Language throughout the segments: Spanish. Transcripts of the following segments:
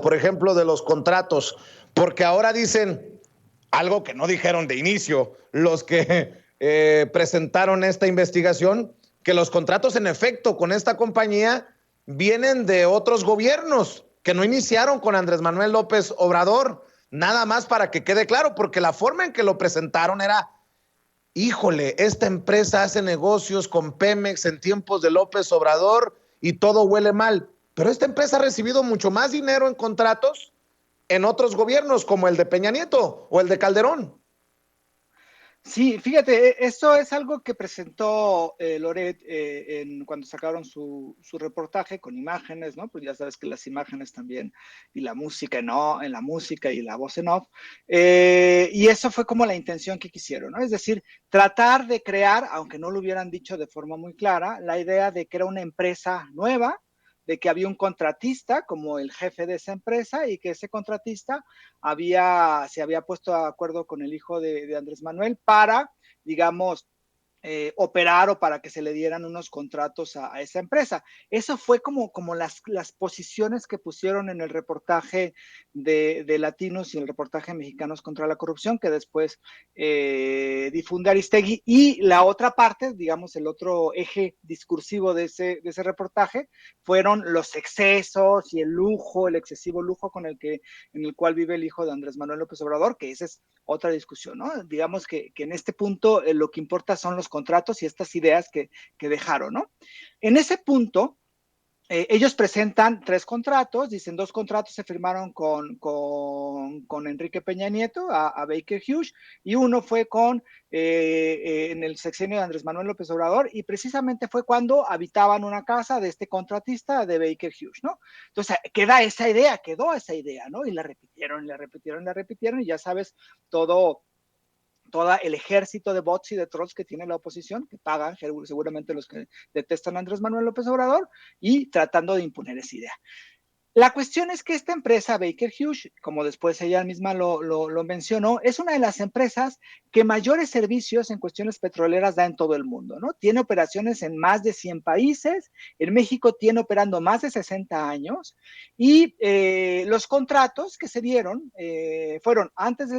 por ejemplo, de los contratos, porque ahora dicen algo que no dijeron de inicio los que presentaron esta investigación, que los contratos en efecto con esta compañía vienen de otros gobiernos que no iniciaron con Andrés Manuel López Obrador, nada más para que quede claro, porque la forma en que lo presentaron era, híjole, esta empresa hace negocios con Pemex en tiempos de López Obrador y todo huele mal, pero esta empresa ha recibido mucho más dinero en contratos en otros gobiernos como el de Peña Nieto o el de Calderón. Sí, fíjate, eso es algo que presentó Loret cuando sacaron su reportaje con imágenes, ¿no? Pues ya sabes que las imágenes también, y la música, ¿no? En la música y la voz en off. Y eso fue como la intención que quisieron, ¿no? Es decir, tratar de crear, aunque no lo hubieran dicho de forma muy clara, la idea de que era una empresa nueva, de que había un contratista como el jefe de esa empresa y que ese contratista se había puesto de acuerdo con el hijo de Andrés Manuel para, digamos, operar o para que se le dieran unos contratos a esa empresa. Eso fue como las posiciones que pusieron en el reportaje de Latinos y el reportaje Mexicanos contra la Corrupción, que después difunde Aristegui. Y la otra parte, digamos, el otro eje discursivo de ese reportaje fueron los excesos y el lujo, el excesivo lujo en el cual vive el hijo de Andrés Manuel López Obrador, que esa es otra discusión, ¿no? Digamos que en este punto lo que importa son los contratos y estas ideas que dejaron, ¿no? En ese punto, ellos presentan 3 contratos, dicen 2 contratos se firmaron con Enrique Peña Nieto, a Baker Hughes, y uno fue en el sexenio de Andrés Manuel López Obrador, y precisamente fue cuando habitaban una casa de este contratista de Baker Hughes, ¿no? Entonces, quedó esa idea, ¿no? Y la repitieron, y ya sabes, todo el ejército de bots y de trolls que tiene la oposición, que pagan seguramente los que detestan a Andrés Manuel López Obrador, y tratando de imponer esa idea. La cuestión es que esta empresa, Baker Hughes, como después ella misma lo mencionó, es una de las empresas que mayores servicios en cuestiones petroleras da en todo el mundo, ¿no? Tiene operaciones en más de 100 países, en México tiene operando más de 60 años, y los contratos que se dieron fueron antes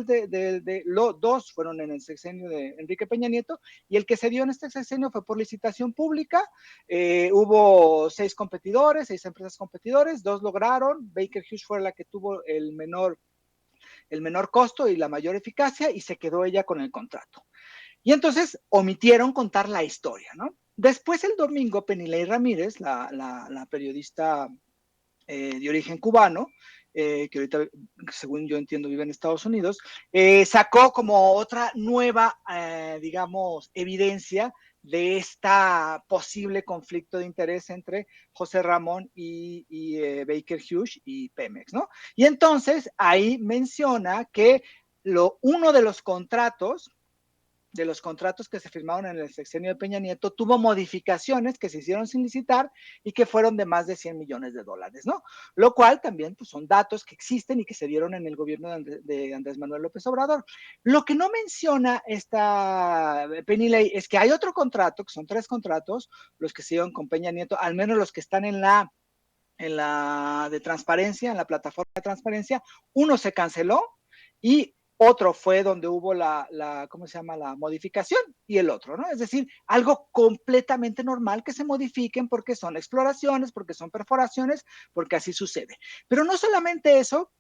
los 2 fueron en el sexenio de Enrique Peña Nieto, y el que se dio en este sexenio fue por licitación pública. Hubo 6 competidores, 6 empresas competidores, 2 lograron. Baker Hughes fue la que tuvo el menor costo y la mayor eficacia, y se quedó ella con el contrato. Y entonces omitieron contar la historia, ¿no? Después el domingo, Penilei Ramírez, la periodista de origen cubano, que ahorita, según yo entiendo, vive en Estados Unidos, sacó como otra nueva, digamos, evidencia de esta posible conflicto de interés entre José Ramón y Baker Hughes y Pemex, ¿no? Y entonces ahí menciona que uno de los contratos que se firmaron en el sexenio de Peña Nieto tuvo modificaciones que se hicieron sin licitar y que fueron de más de 100 millones de dólares, ¿no? Lo cual también pues, son datos que existen y que se dieron en el gobierno de Andrés Manuel López Obrador. Lo que no menciona esta Penilei es que hay otro contrato, que son 3 contratos, los que se dieron con Peña Nieto, al menos los que están en la de transparencia, en la plataforma de transparencia. Uno se canceló y otro fue donde hubo ¿cómo se llama? La modificación, y el otro, ¿no? Es decir, algo completamente normal que se modifiquen porque son exploraciones, porque son perforaciones, porque así sucede. Pero no solamente eso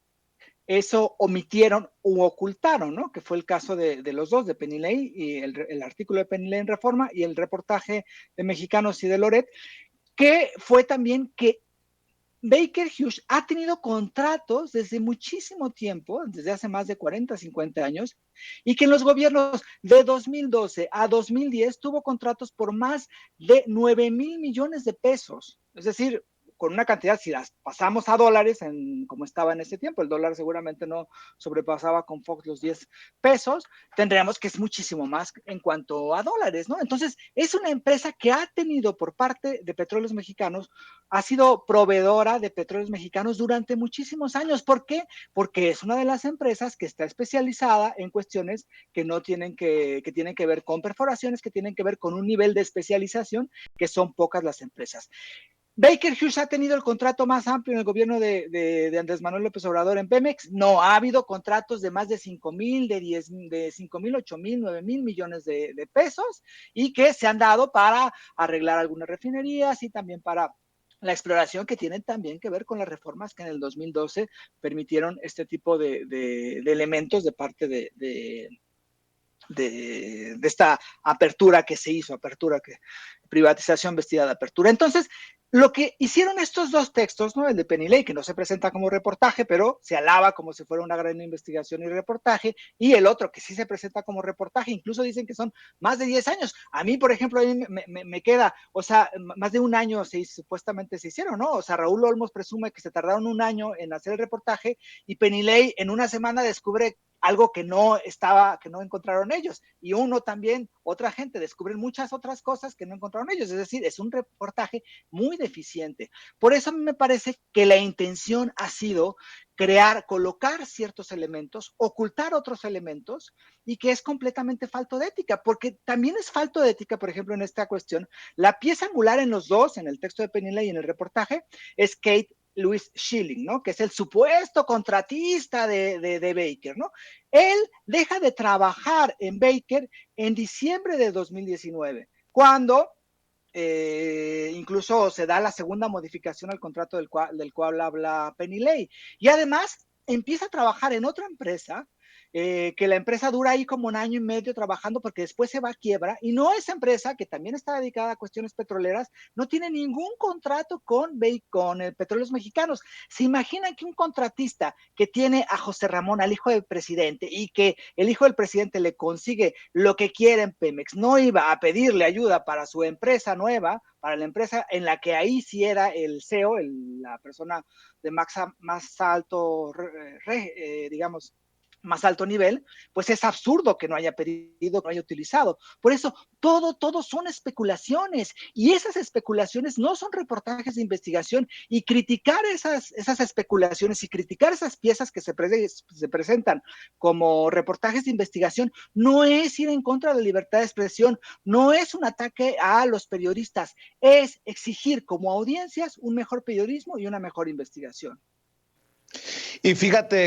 omitieron u ocultaron, ¿no? Que fue el caso de los dos, de Penilei y el artículo de Penilei en Reforma y el reportaje de Mexicanos y de Loret, que fue también que Baker Hughes ha tenido contratos desde muchísimo tiempo, desde hace más de 40, 50 años, y que en los gobiernos de 2012 a 2010 tuvo contratos por más de 9,000 millones de pesos. Es decir, con una cantidad, si las pasamos a dólares, como estaba en ese tiempo, el dólar seguramente no sobrepasaba con Fox los 10 pesos, tendríamos que es muchísimo más en cuanto a dólares, ¿no? Entonces, es una empresa que ha tenido por parte de Petróleos Mexicanos, ha sido proveedora de petróleos mexicanos durante muchísimos años. ¿Por qué? Porque es una de las empresas que está especializada en cuestiones que no tienen que tienen que ver con perforaciones, que tienen que ver con un nivel de especialización que son pocas las empresas. Baker Hughes ha tenido el contrato más amplio en el gobierno de Andrés Manuel López Obrador en Pemex. No, ha habido contratos de más de 5,000, de 5,000, 8,000, 9,000 millones de pesos y que se han dado para arreglar algunas refinerías y también para la exploración, que tienen también que ver con las reformas que en el 2012 permitieron este tipo de elementos de parte de esta apertura que se hizo, privatización vestida de apertura. Entonces, lo que hicieron estos dos textos, ¿no? El de Penny Lane, que no se presenta como reportaje, pero se alaba como si fuera una gran investigación y reportaje, y el otro que sí se presenta como reportaje, incluso dicen que son más de 10 años. A mí, por ejemplo, a mí me queda, o sea, más de un año supuestamente se hicieron, ¿no? O sea, Raúl Olmos presume que se tardaron un año en hacer el reportaje y Penny Lane en una semana descubre algo que no encontraron ellos. Y uno también, otra gente, descubren muchas otras cosas que no encontraron ellos. Es decir, es un reportaje muy deficiente. Por eso a mí me parece que la intención ha sido colocar ciertos elementos, ocultar otros elementos, y que es completamente falto de ética, porque también es falto de ética, por ejemplo, en esta cuestión, la pieza angular en los dos, en el texto de Penilla y en el reportaje, es Kate Louise Schilling, ¿no? Que es el supuesto contratista de Baker, ¿no? Él deja de trabajar en Baker en diciembre de 2019, cuando incluso se da la segunda modificación al contrato del cual habla Penny Lane. Y además empieza a trabajar en otra empresa, que la empresa dura ahí como un año y medio trabajando porque después se va a quiebra, y no, esa empresa, que también está dedicada a cuestiones petroleras, no tiene ningún contrato con Petróleos Mexicanos. ¿Se imaginan que un contratista que tiene a José Ramón, al hijo del presidente, y que el hijo del presidente le consigue lo que quiere en Pemex, no iba a pedirle ayuda para su empresa nueva, para la empresa en la que ahí sí era el CEO, la persona de más alto, digamos, más alto nivel? Pues es absurdo que no haya pedido, que no haya utilizado. Por eso, todo son especulaciones, y esas especulaciones no son reportajes de investigación, y criticar esas especulaciones y criticar esas piezas que se presentan como reportajes de investigación no es ir en contra de la libertad de expresión, no es un ataque a los periodistas, es exigir como audiencias un mejor periodismo y una mejor investigación. Y fíjate